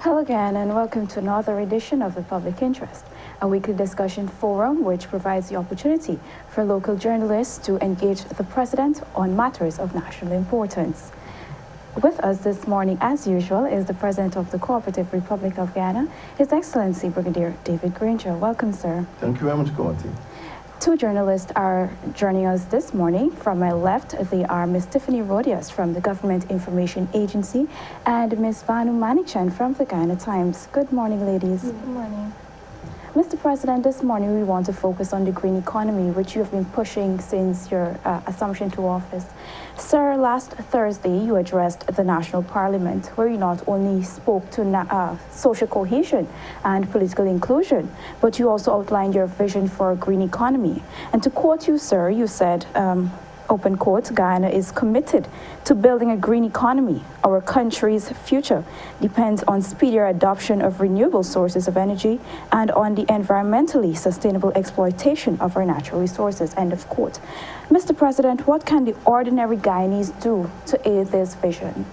Hello again and welcome to another edition of The Public Interest, a weekly discussion forum which provides the opportunity for local journalists to engage the President on matters of national importance. With us this morning, as usual, is the President of the Cooperative Republic of Guyana, His Excellency Brigadier David Granger. Welcome, sir. Thank you very much, Committee. Two journalists are joining us this morning. From my left, they are Ms. Tiffny Rhodius from the Government Information Agency and Ms. Vahnu Manikchand from the Guyana Times. Good morning, ladies. Good morning. Mr. President, this morning we want to focus on the green economy, which you have been pushing since your assumption to office. Sir, last Thursday you addressed the National Parliament, where you not only spoke to social cohesion and political inclusion, but you also outlined your vision for a green economy. And to quote you, sir, you said, open quote, Guyana is committed to building a green economy. Our country's future depends on speedier adoption of renewable sources of energy and on the environmentally sustainable exploitation of our natural resources, end of quote. Mr. President, what can the ordinary Guyanese do to aid this vision?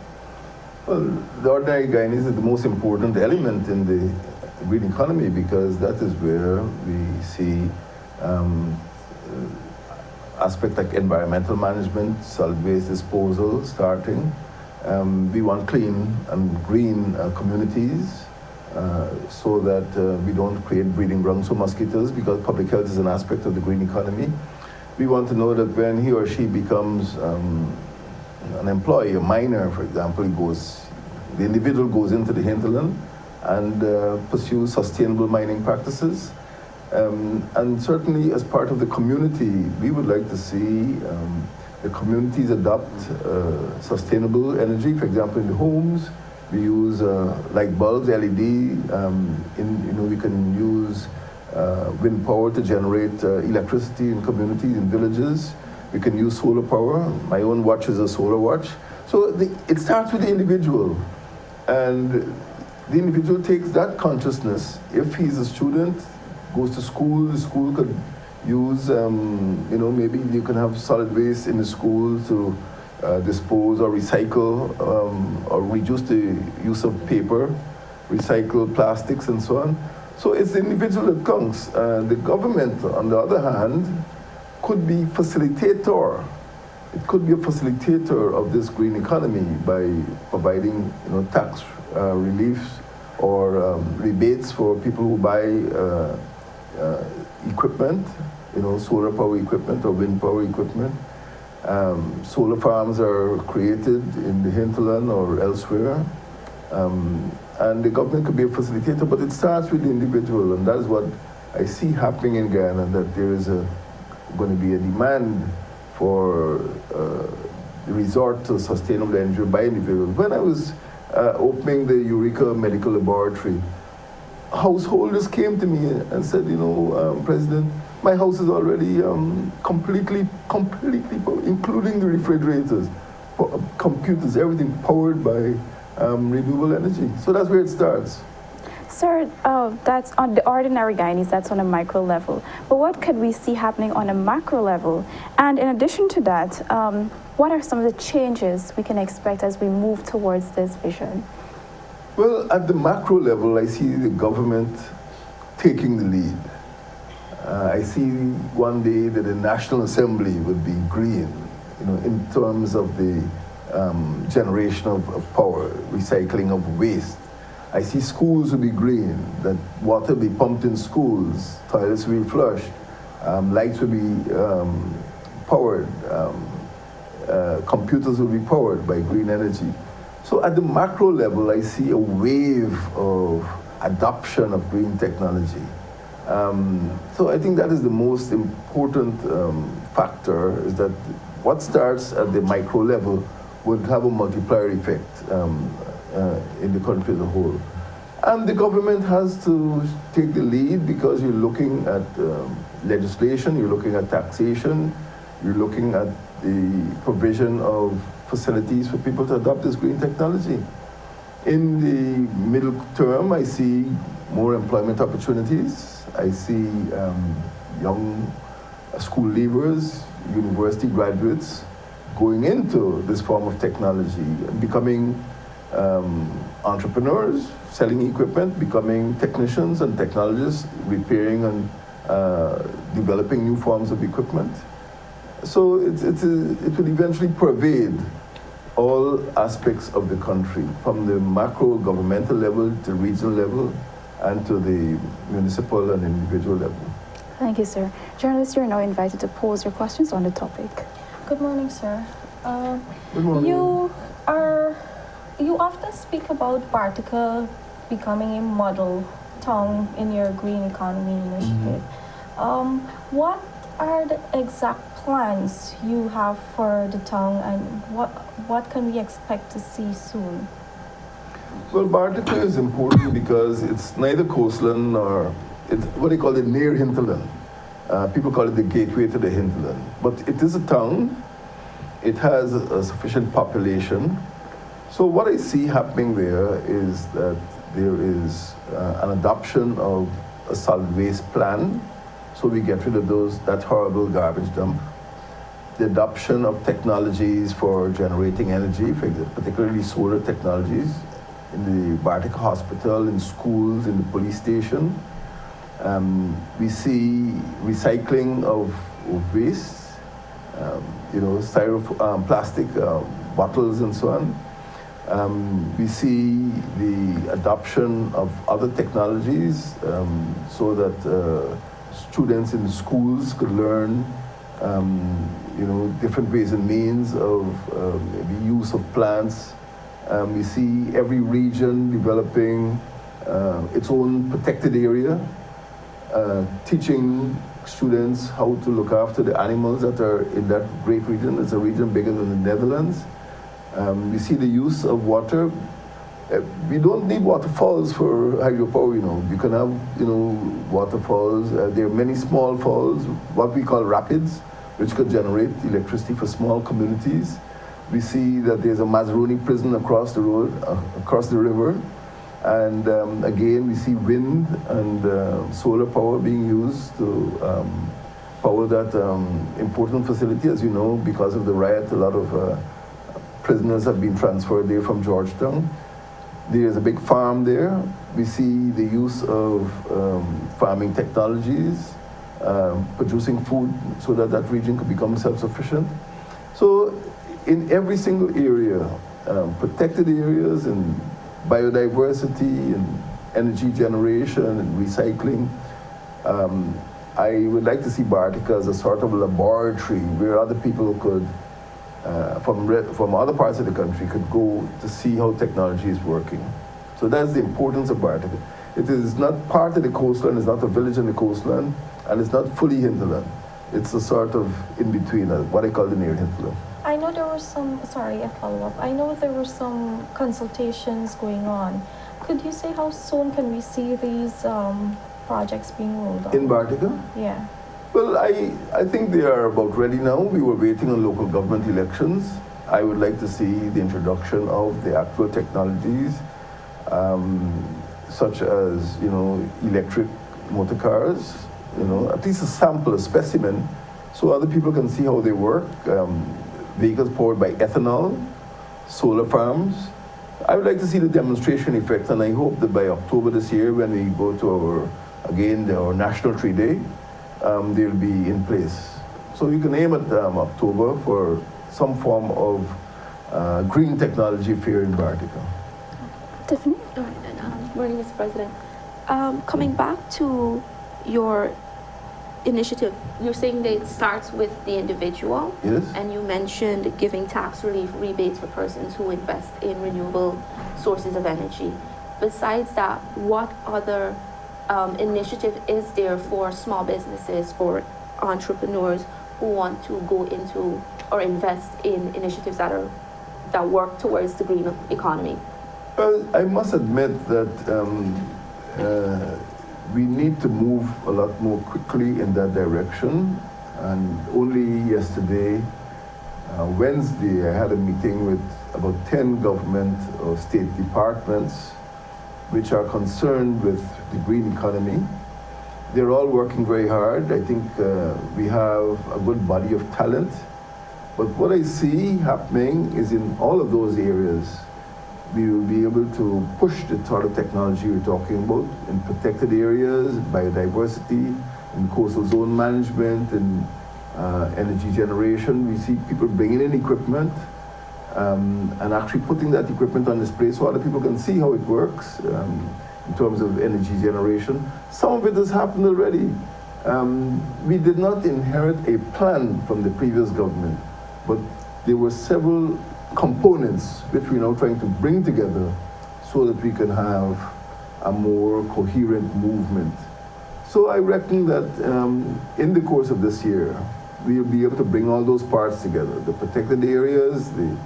Well, the ordinary Guyanese is the most important element in the green economy because that is where we see aspects like environmental management, solid waste disposal starting. We want clean and green communities so that we don't create breeding grounds for mosquitoes, because public health is an aspect of the green economy. We want to know that when he or she becomes an employee, a miner, for example, the individual goes into the hinterland and pursues sustainable mining practices. And certainly as part of the community, we would like to see the communities adopt sustainable energy. For example, in the homes, we use light bulbs, LED. We can use wind power to generate electricity in communities, in villages. We can use solar power. My own watch is a solar watch. So it starts with the individual. And the individual takes that consciousness. If he's a student, goes to school, the school could use, maybe you can have solid waste in the school to dispose or recycle or reduce the use of paper, recycle plastics and so on. So it's the individual that counts. The government, on the other hand, could be facilitator. It could be a facilitator of this green economy by providing tax reliefs or rebates for people who buy equipment, solar power equipment or wind power equipment. Solar farms are created in the hinterland or elsewhere. And the government could be a facilitator, but it starts with the individual, and that is what I see happening in Guyana, that there is going to be a demand for the resort to sustainable energy by individuals. When I was opening the Eureka Medical Laboratory, householders came to me and said, President, my house is already completely, including the refrigerators, computers, everything powered by renewable energy. So that's where it starts. Sir, that's on the ordinary Guyanese, that's on a micro level. But what could we see happening on a macro level? And in addition to that, what are some of the changes we can expect as we move towards this vision? Well, at the macro level, I see the government taking the lead. I see one day that the National Assembly would be green, in terms of the generation of power, recycling of waste. I see schools will be green, that water will be pumped in schools, toilets will be flushed, lights will be powered, computers will be powered by green energy. So at the macro level, I see a wave of adoption of green technology. So I think that is the most important factor, is that what starts at the micro level would have a multiplier effect in the country as a whole. And the government has to take the lead, because you're looking at legislation, you're looking at taxation, you're looking at the provision of facilities for people to adopt this green technology. In the middle term, I see more employment opportunities. I see young school leavers, university graduates going into this form of technology and becoming entrepreneurs selling equipment, becoming technicians and technologists, repairing and developing new forms of equipment. So it will eventually pervade all aspects of the country, from the macro governmental level to regional level and to the municipal and individual level. Thank you, sir. Journalists, you're now invited to pose your questions on the topic. Good morning, sir. Good morning. You often speak about Bartica becoming a model town in your green economy initiative. What are the exact plans you have for the town, and what can we expect to see soon? Well, Bartica is important because it's neither coastland nor it's what they call it near hinterland. People call it the gateway to the hinterland. But it is a town. It has a sufficient population. So what I see happening there is that there is an adoption of a solid waste plan. So we get rid of that horrible garbage dump. The adoption of technologies for generating energy, particularly solar technologies, in the Bartica Hospital, in schools, in the police station. We see recycling of waste, styrofoam, plastic bottles and so on. We see the adoption of other technologies so that students in schools could learn different ways and means of the use of plants. We see every region developing its own protected area, teaching students how to look after the animals that are in that great region. It's a region bigger than the Netherlands. We see the use of water. We don't need waterfalls for hydropower, You can have, waterfalls. There are many small falls, what we call rapids, which could generate electricity for small communities. We see that there's a Mazaruni prison across the road, across the river. And again, we see wind and solar power being used to power that important facility. As you know, because of the riot, a lot of prisoners have been transferred there from Georgetown. There's a big farm there. We see the use of farming technologies, producing food so that that region could become self-sufficient. So in every single area, protected areas and biodiversity and energy generation and recycling, I would like to see Bartica as a sort of laboratory where other people could, from other parts of the country, could go to see how technology is working. So that's the importance of Bartica. It is not part of the coastline, it's not a village in the coastline, and it's not fully hinterland. It's a sort of in-between, what I call the near hinterland. I know there were some, sorry, a follow-up. I know there were some consultations going on. Could you say how soon can we see these projects being rolled out? In Bartica? Yeah. Well, I think they are about ready now. We were waiting on local government elections. I would like to see the introduction of the actual technologies, such as, electric motor cars, at least a sample, a specimen, so other people can see how they work. Vehicles powered by ethanol, solar farms. I would like to see the demonstration effect, and I hope that by October this year, when we go to our National Tree Day, they'll be in place. So you can aim at October for some form of green technology fair in Bartica. Tiffany? Morning, Mr. President. Coming back to your initiative, you're saying that it starts with the individual. Yes. And you mentioned giving tax relief rebates for persons who invest in renewable sources of energy. Besides that, what other initiative is there for small businesses or entrepreneurs who want to go into or invest in initiatives that work towards the green economy? Well, I must admit that we need to move a lot more quickly in that direction. And only yesterday, Wednesday, I had a meeting with about 10 government or state departments which are concerned with the green economy. They're all working very hard. I think we have a good body of talent. But what I see happening is in all of those areas, we will be able to push the sort of technology we're talking about in protected areas, biodiversity, in coastal zone management, in energy generation. We see people bringing in equipment and actually putting that equipment on display so other people can see how it works in terms of energy generation. Some of it has happened already. We did not inherit a plan from the previous government, but there were several components which we're now trying to bring together so that we can have a more coherent movement. So I reckon that in the course of this year, we'll be able to bring all those parts together, the protected areas, the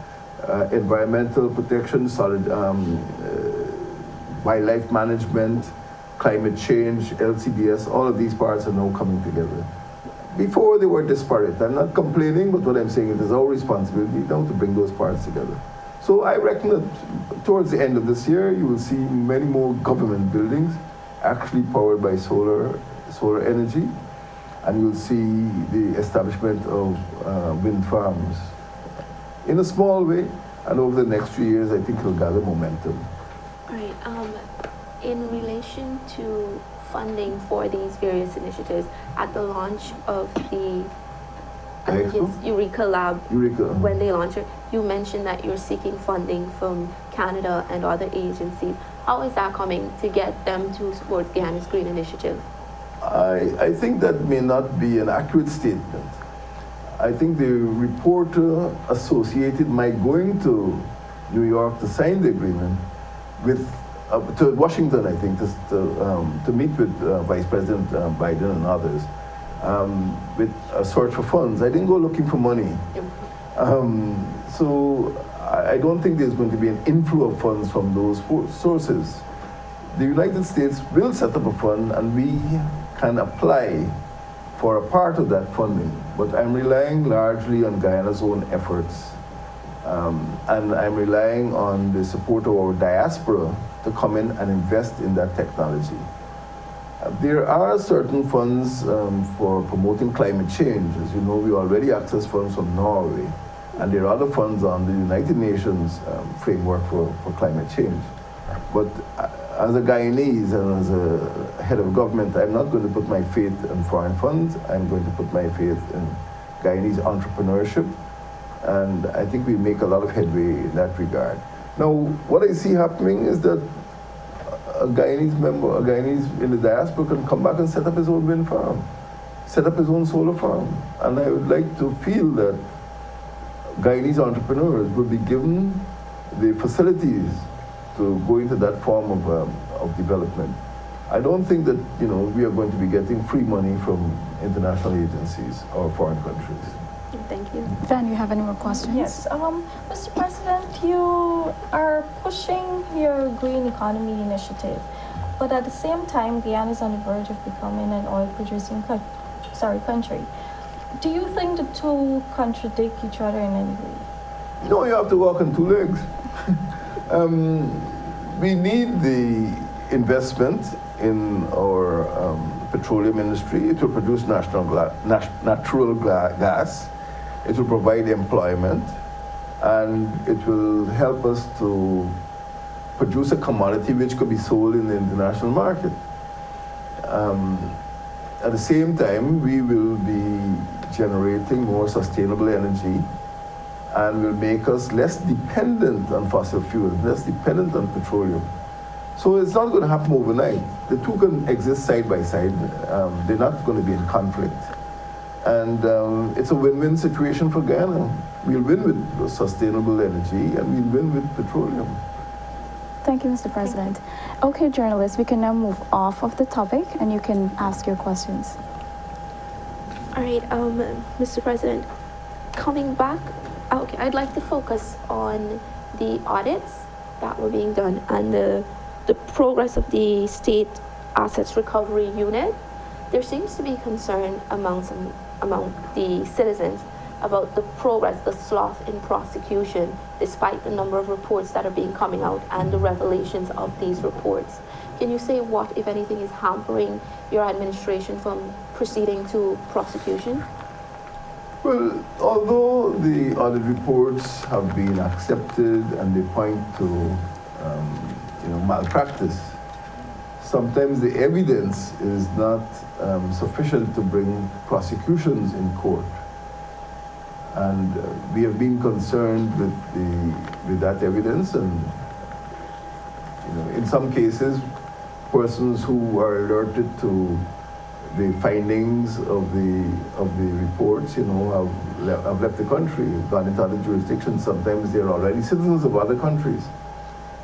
environmental protection, solid wildlife management, climate change, LCDS, all of these parts are now coming together. Before they were disparate. I'm not complaining, but what I'm saying is it's our responsibility now to bring those parts together. So I reckon that towards the end of this year, you will see many more government buildings actually powered by solar energy, and you'll see the establishment of wind farms in a small way, and over the next few years, I think it'll gather momentum. All right. In relation to funding for these various initiatives, at the launch of the I think it's Eureka Lab, when they launched it, you mentioned that you're seeking funding from Canada and other agencies. How is that coming to get them to support Guyana's Green Initiative? I think that may not be an accurate statement. I think the reporter associated my going to New York to sign the agreement with to Washington, I think, to meet with Vice President Biden and others with a search for funds. I didn't go looking for money. So I don't think there's going to be an inflow of funds from those sources. The United States will set up a fund and we can apply for a part of that funding, but I'm relying largely on Guyana's own efforts. And I'm relying on the support of our diaspora to come in and invest in that technology. There are certain funds for promoting climate change. As you know, we already access funds from Norway, and there are other funds on the United Nations framework for climate change. But as a Guyanese and as a head of government, I'm not going to put my faith in foreign funds. I'm going to put my faith in Guyanese entrepreneurship, and I think we make a lot of headway in that regard. Now, what I see happening is that a Guyanese member, a Guyanese in the diaspora can come back and set up his own wind farm, set up his own solar farm. And I would like to feel that Guyanese entrepreneurs will be given the facilities to go into that form of development. I don't think that we are going to be getting free money from international agencies or foreign countries. Thank you. Van, you have any more questions? Yes. Mr. President, you are pushing your green economy initiative, but at the same time, Guyana is on the verge of becoming an oil-producing country. Do you think the two contradict each other in any way? No, you have to walk on two legs. We need the investment in our petroleum industry. It will produce natural gas. It will provide employment, and it will help us to produce a commodity which could be sold in the international market. At the same time, we will be generating more sustainable energy and will make us less dependent on fossil fuels, less dependent on petroleum. So it's not going to happen overnight. The two can exist side by side. They're not going to be in conflict. And it's a win-win situation for Guyana. We'll win with sustainable energy and we'll win with petroleum. Thank you, Mr. President. Okay, journalists, we can now move off of the topic and you can ask your questions. All right, Mr. President, coming back, okay, I'd like to focus on the audits that were being done and the progress of the State Assets Recovery Unit. There seems to be concern among the citizens about the progress, the sloth in prosecution, despite the number of reports that are being coming out and the revelations of these reports. Can you say what, if anything, is hampering your administration from proceeding to prosecution? Well, although the audit reports have been accepted and they point to malpractice, sometimes the evidence is not sufficient to bring prosecutions in court. And we have been concerned with that evidence, and in some cases, persons who are alerted to the findings of the reports, have left the country, gone into other jurisdictions. Sometimes they're already citizens of other countries,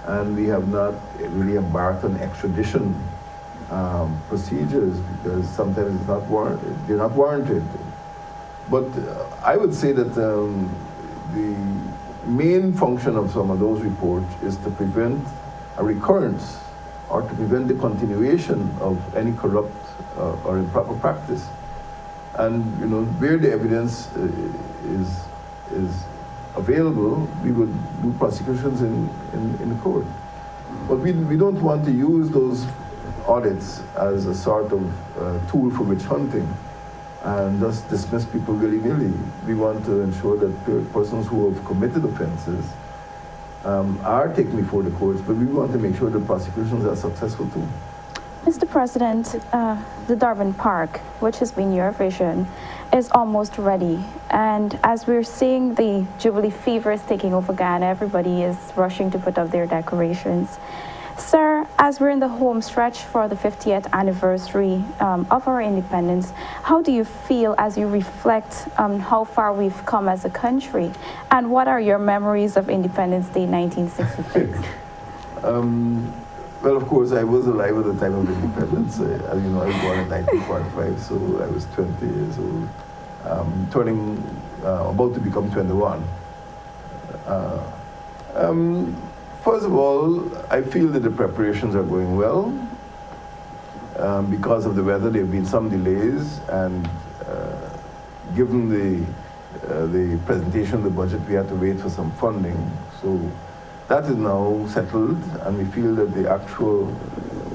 and we have not really embarked on extradition procedures because sometimes it's not warranted. They're not warranted. But I would say that the main function of some of those reports is to prevent a recurrence or to prevent the continuation of any corrupt or improper practice. And where the evidence is available, we would do prosecutions in court. But we don't want to use those audits as a sort of tool for witch hunting and just dismiss people willy-nilly. We want to ensure that persons who have committed offenses are taken before the courts, but we want to make sure the prosecutions are successful too. Mr. President, the Durban Park, which has been your vision, is almost ready. And as we're seeing the Jubilee fever is taking over Guyana, everybody is rushing to put up their decorations. Sir, as we're in the home stretch for the 50th anniversary of our independence, how do you feel as you reflect on how far we've come as a country? And what are your memories of Independence Day 1966? Well, of course, I was alive at the time of independence. As you know, I was born in 1945, so I was 20 years old, about to become 21. First of all, I feel that the preparations are going well. Because of the weather, there have been some delays, and given the presentation of the budget, we had to wait for some funding. So that is now settled, and we feel that the actual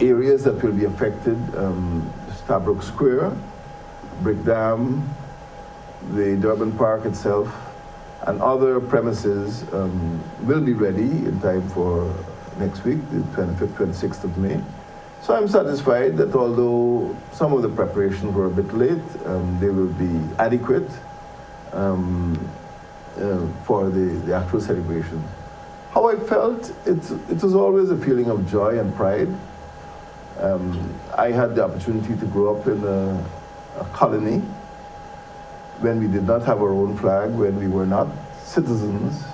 areas that will be affected, Stabroek Square, Brick Dam, the Durban Park itself, and other premises will be ready in time for next week, the 25th, 26th of May. So I'm satisfied that although some of the preparations were a bit late, they will be adequate for the actual celebration. How I felt, it was always a feeling of joy and pride. I had the opportunity to grow up in a colony when we did not have our own flag, when we were not citizens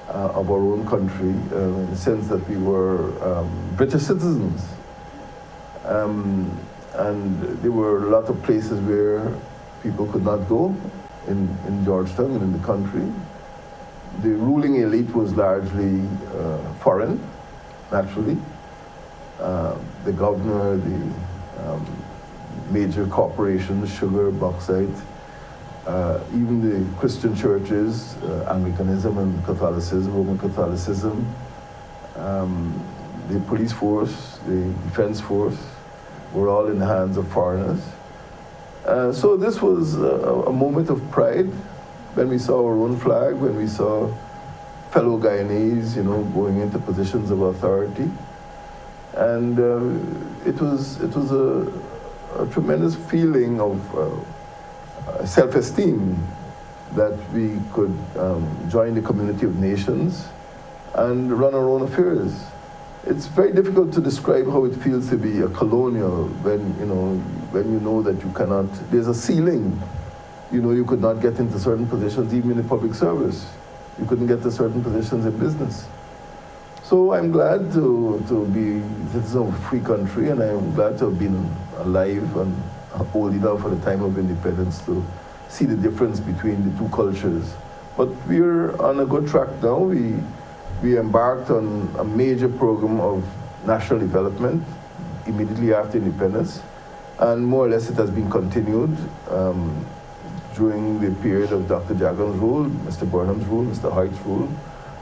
of our own country, in the sense that we were British citizens. And there were a lot of places where people could not go in Georgetown and in the country. The ruling elite was largely foreign, naturally. The governor, the major corporations, sugar, bauxite, even the Christian churches, Anglicanism and Catholicism, Roman Catholicism, the police force, the defense force, were all in the hands of foreigners. So this was a moment of pride when we saw our own flag, when we saw fellow Guyanese, going into positions of authority. And it was a tremendous feeling of self-esteem that we could join the community of nations and run our own affairs. It's very difficult to describe how it feels to be a colonial when you know that you cannot, there's a ceiling. You could not get into certain positions, even in the public service. You couldn't get to certain positions in business. So I'm glad to be a citizen of a free country, and I'm glad to have been alive and old enough at the time of independence to see the difference between the two cultures. But we're on a good track now. We embarked on a major program of national development immediately after independence, and more or less it has been continued during the period of Dr. Jagan's rule, Mr. Burnham's rule, Mr. Hoyt's rule.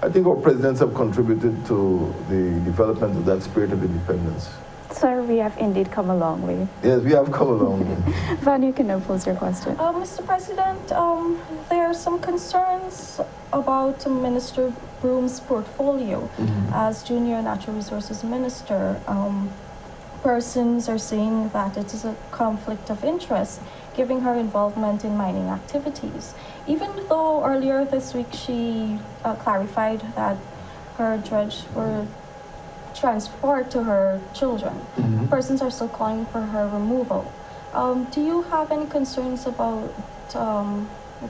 I think our presidents have contributed to the development of that spirit of independence. Sir, we have indeed come a long way. Yes, we have come a long way. Vahnu, you can now pose your question. Mr. President, there are some concerns about Minister Broom's portfolio as Junior Natural Resources Minister. Persons are saying that it is a conflict of interest, given her involvement in mining activities. Even though earlier this week she clarified that her dredge were transferred to her children, persons are still calling for her removal. Do you have any concerns about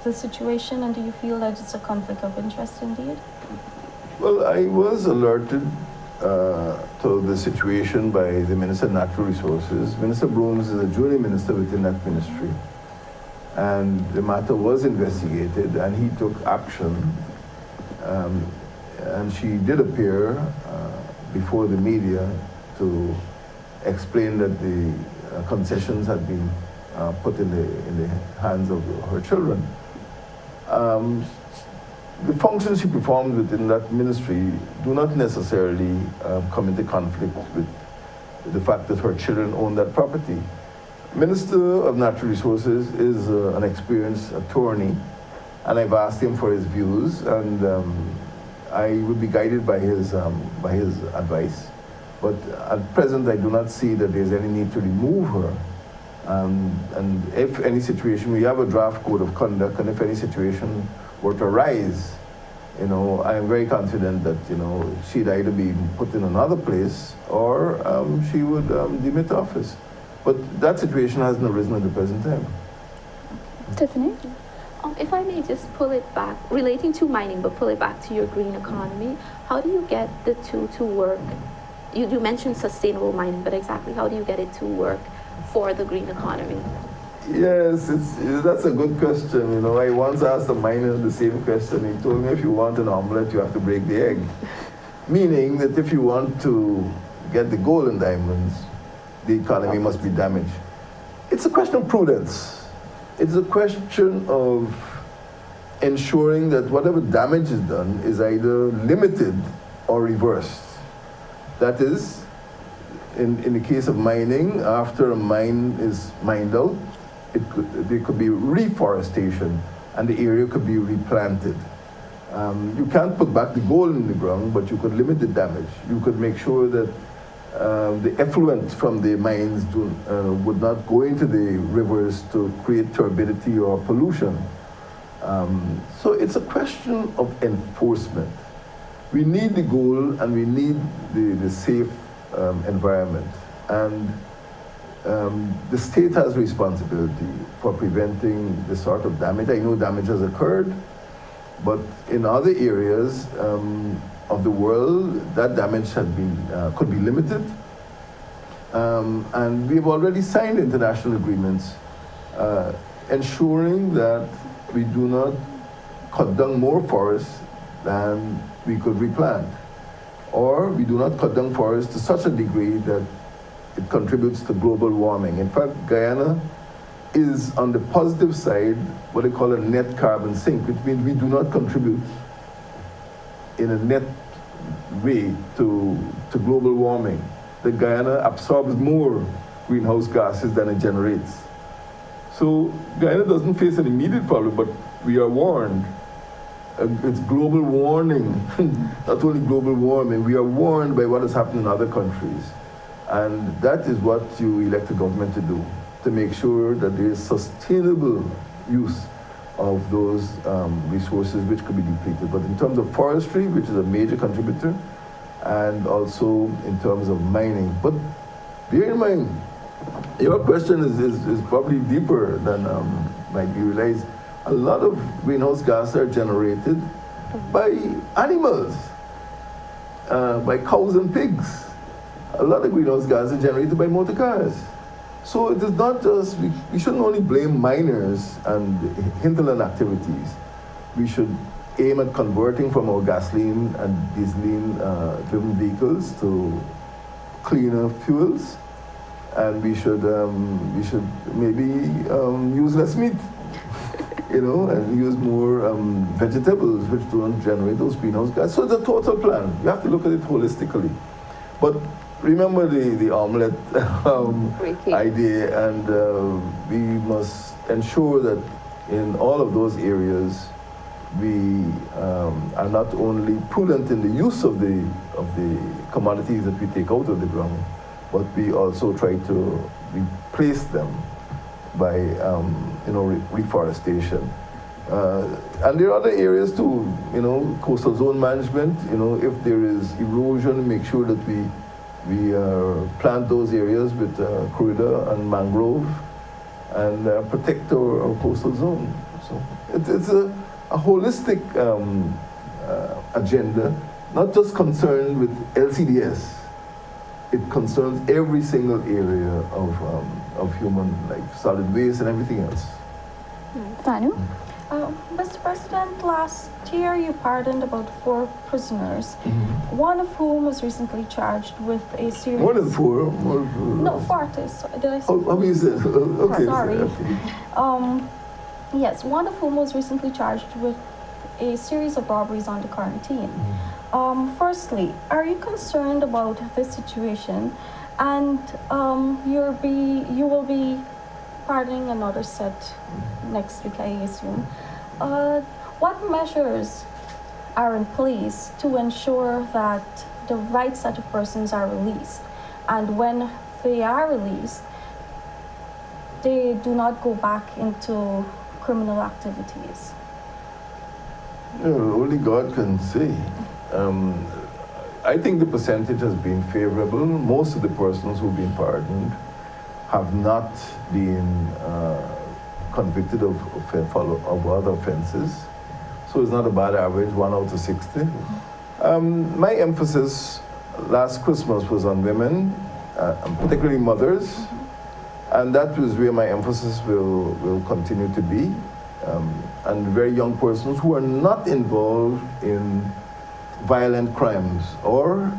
the situation, and do you feel that it's a conflict of interest indeed? Well, I was alerted to the situation by the Minister of Natural Resources. Minister Brooms is a junior minister within that ministry. And the matter was investigated, and he took action. And she did appear before the media to explain that the concessions had been put in the hands of her children. The functions she performed within that ministry do not necessarily come into conflict with the fact that her children own that property. Minister of Natural Resources is an experienced attorney, and I've asked him for his views, and I would be guided by his advice. But at present, I do not see that there's any need to remove her. And if any situation, we have a draft code of conduct, and if any situation were to arise, you know, I am very confident that, you know, she'd either be put in another place or she would demit office. But that situation hasn't arisen at the present time. Tiffany? If I may just pull it back, relating to mining, but pull it back to your green economy, how do you get the two to work? You mentioned sustainable mining, but exactly how do you get it to work for the green economy? Yes, that's a good question. You know, I once asked a miner the same question. He told me, if you want an omelette, you have to break the egg. Meaning that if you want to get the gold and diamonds, the economy must be damaged. It's a question of prudence. It's a question of ensuring that whatever damage is done is either limited or reversed. That is, in the case of mining, after a mine is mined out, there could be reforestation, and the area could be replanted. You can't put back the gold in the ground, but you could limit the damage. You could make sure that the effluent from the mines would not go into the rivers to create turbidity or pollution. So it's a question of enforcement. We need the goal, and we need the safe environment. And the state has responsibility for preventing this sort of damage. I know damage has occurred, but in other areas of the world, that damage had been, could be limited. And we've already signed international agreements ensuring that we do not cut down more forests than we could replant, or we do not cut down forests to such a degree that it contributes to global warming. In fact, Guyana is on the positive side what they call a net carbon sink, which means we do not contribute in a net way to global warming. The Guyana absorbs more greenhouse gases than it generates. So Guyana doesn't face an immediate problem, but we are warned. It's global warning, not only global warming, we are warned by what has happened in other countries. And that is what you elect a government to do, to make sure that there is sustainable use of those resources which could be depleted. But in terms of forestry, which is a major contributor, and also in terms of mining. But bear in mind, your question is probably deeper than might be realized. A lot of greenhouse gases are generated by animals, by cows and pigs. A lot of greenhouse gases are generated by motor cars. So it is not just, we shouldn't only blame miners and hinterland activities. We should aim at converting from our gasoline and dieseline driven vehicles to cleaner fuels. And we should maybe use less meat, you know, and use more vegetables which don't generate those greenhouse gases. So it's a total plan. You have to look at it holistically. But remember the omelette Great cake. idea, and we must ensure that in all of those areas we are not only prudent in the use of the commodities that we take out of the ground, but we also try to replace them by reforestation. And there are other areas too, coastal zone management. If there is erosion, make sure that we plant those areas with corridor and mangrove, and protect our coastal zone. So it's a holistic agenda, not just concerned with LCDS. It concerns every single area of human life, solid waste and everything else. Vahnu? Mr. President, last year you pardoned about 4 prisoners, one of whom was recently charged with a serious... More than 4? No, 40. So, did I say? Oh, you said, okay. Sorry. Okay. Yes, one of whom was recently charged with a series of robberies on the quarantine. Firstly, are you concerned about this situation? And you will be pardoning another set next week, I assume. What measures are in place to ensure that the right set of persons are released? And when they are released, they do not go back into criminal activities? Only God can say. I think the percentage has been favorable. Most of the persons who've been pardoned have not been convicted of other offenses. So it's not a bad average, 1 out of 60. My emphasis last Christmas was on women, particularly mothers, and that was where my emphasis will continue to be. And very young persons who are not involved in violent crimes or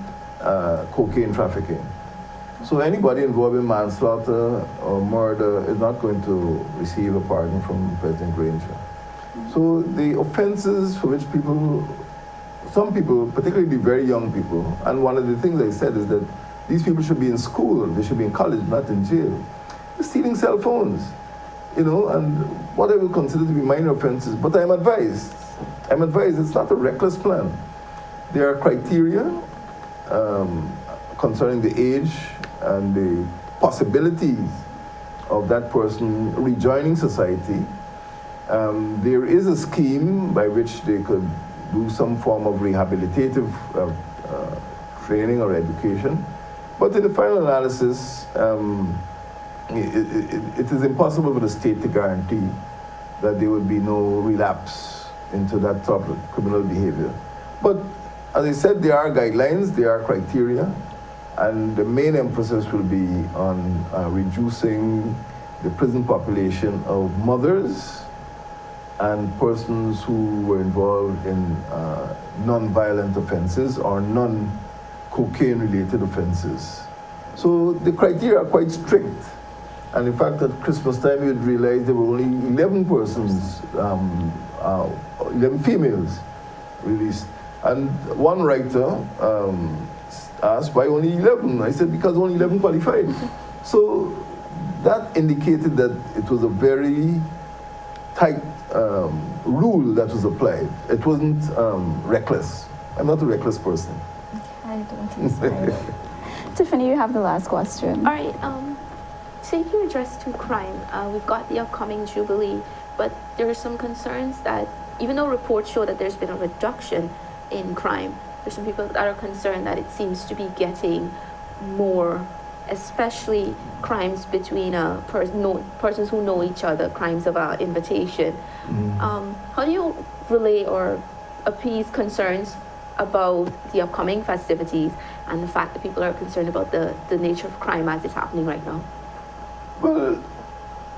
cocaine trafficking. So anybody involved in manslaughter or murder is not going to receive a pardon from President Granger. So the offenses for which some people, particularly the very young people, and one of the things I said is that these people should be in school, they should be in college, not in jail. They're stealing cell phones, and what I will consider to be minor offenses, but I'm advised it's not a reckless plan. There are criteria concerning the age and the possibilities of that person rejoining society. There is a scheme by which they could do some form of rehabilitative training or education. But in the final analysis, it is impossible for the state to guarantee that there will be no relapse into that type of criminal behavior. But as I said, there are guidelines, there are criteria, and the main emphasis will be on reducing the prison population of mothers and persons who were involved in non-violent offenses or non-cocaine related offenses. So the criteria are quite strict. And in fact, at Christmas time, you'd realize there were only 11 persons, 11 females released. And one writer asked, why only 11? I said, because only 11 qualified. So that indicated that it was a very tight rule that was applied. It wasn't reckless. I'm not a reckless person. I don't think so. Tiffany, you have the last question. All right. Taking address to crime, we've got the upcoming Jubilee, but there are some concerns that even though reports show that there's been a reduction in crime, there's some people that are concerned that it seems to be getting more, especially crimes between persons who know each other, crimes of invitation. How do you relay or appease concerns about the upcoming festivities and the fact that people are concerned about the nature of crime as it's happening right now? Well,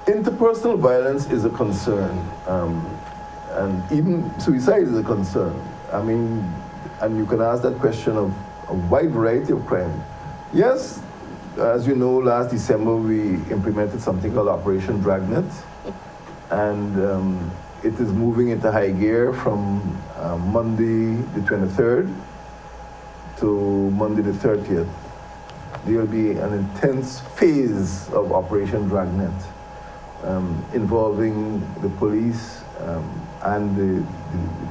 interpersonal violence is a concern, and even suicide is a concern. I mean, and you can ask that question of a wide variety of crime. Yes, as you know, last December we implemented something called Operation Dragnet, and it is moving into high gear from Monday the 23rd to Monday the 30th. there will be an intense phase of Operation Dragnet involving the police and the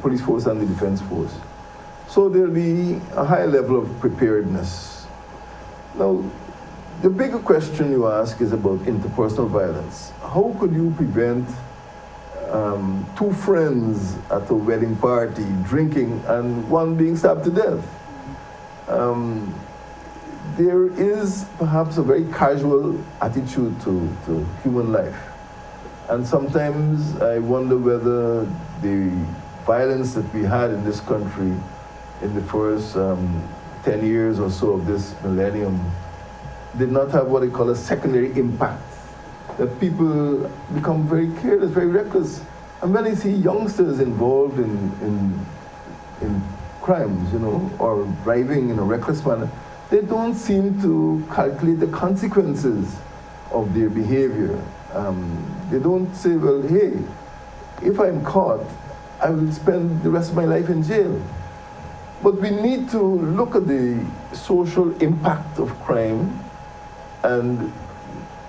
police force and the defense force. So there will be a high level of preparedness. Now, the bigger question you ask is about interpersonal violence. How could you prevent two friends at a wedding party drinking and one being stabbed to death? There is perhaps a very casual attitude to human life. And sometimes I wonder whether the violence that we had in this country in the first 10 years or so of this millennium did not have what they call a secondary impact. That people become very careless, very reckless. And when I see youngsters involved in crimes, you know, or driving in a reckless manner, they don't seem to calculate the consequences of their behavior. They don't say, well, hey, if I'm caught, I will spend the rest of my life in jail. But we need to look at the social impact of crime and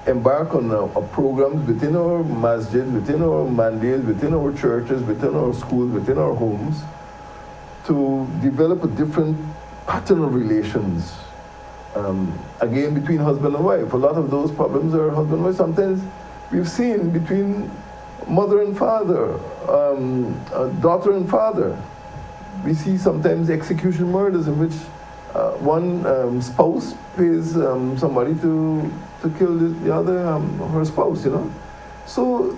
embark on a programs within our masjids, within our mandates, within our churches, within our schools, within our homes, to develop a different pattern of relations. Again, between husband and wife. A lot of those problems are husband and wife. Sometimes we've seen between mother and father, daughter and father. We see sometimes execution murders in which one spouse pays somebody to kill the other, her spouse, you know. So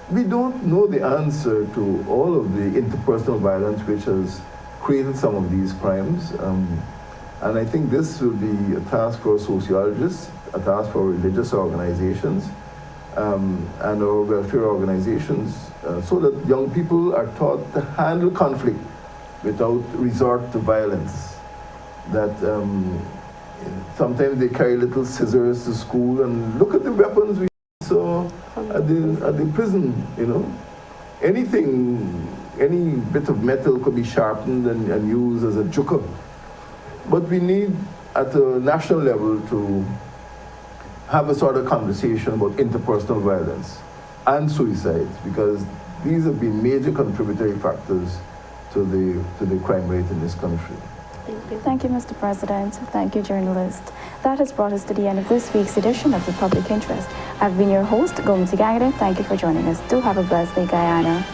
we don't know the answer to all of the interpersonal violence which has created some of these crimes. And I think this will be a task for sociologists, a task for religious organizations, and our welfare organizations, so that young people are taught to handle conflict without resort to violence. That sometimes they carry little scissors to school, and look at the weapons we saw at the prison, you know. Anything, any bit of metal could be sharpened and used as a juka. But we need, at a national level, to have a sort of conversation about interpersonal violence and suicides, because these have been major contributory factors to the crime rate in this country. Thank you. Thank you, Mr. President. Thank you, journalist. That has brought us to the end of this week's edition of The Public Interest. I've been your host, Guyana Times. Thank you for joining us. Do have a blessed day, Guyana.